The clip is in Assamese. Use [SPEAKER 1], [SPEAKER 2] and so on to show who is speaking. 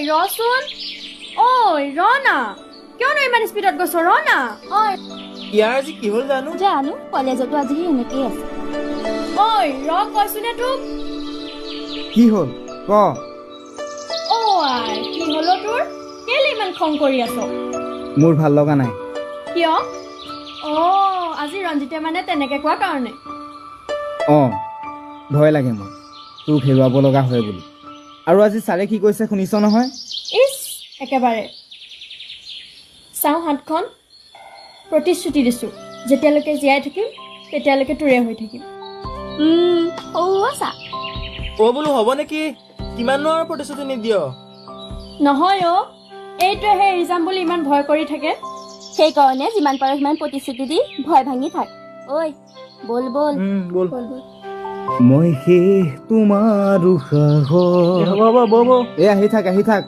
[SPEAKER 1] ৰচোন ৰনা কিয়নো ইমান স্পীডত গৈছ ৰনা
[SPEAKER 2] ইয়াৰ আজি কি হ'ল জানো
[SPEAKER 3] কলেজতো আজি এনেকেই আছে
[SPEAKER 1] কৈছোনে তোক
[SPEAKER 4] কি হ'ল ক
[SPEAKER 1] কি হলো তোৰ কেলে ইমান খং কৰি আছ
[SPEAKER 4] মোৰ ভাল লগা নাই
[SPEAKER 1] কিয় আজি ৰঞ্জিতে মানে তেনেকে কোৱা কাৰণে
[SPEAKER 4] ভয় লাগে মোৰ তোক হেৰুৱাব লগা হয় বুলি আৰু আজি ছাৰে কি কৈছে শুনিছ নহয়
[SPEAKER 1] একেবাৰে চাওঁ হাতখন প্ৰতিশ্ৰুতি দিছো যেতিয়ালৈকে জীয়াই থাকিম তেতিয়ালৈকে তোৰে হৈ থাকিম
[SPEAKER 2] বোলো হ'ব নেকি কিমাননো আৰু প্ৰতিশ্ৰুতি নিদিয়
[SPEAKER 1] নহয় এইটোহে এৰি যাম বুলি ইমান ভয় কৰি থাকে
[SPEAKER 3] সেইকাৰণে যিমান পাৰো সিমান প্ৰতিশ্ৰুতি দি ভয় ভাঙি থাক বল
[SPEAKER 4] মই শেষ তোমাৰ
[SPEAKER 2] হ'ব
[SPEAKER 4] আহি থাক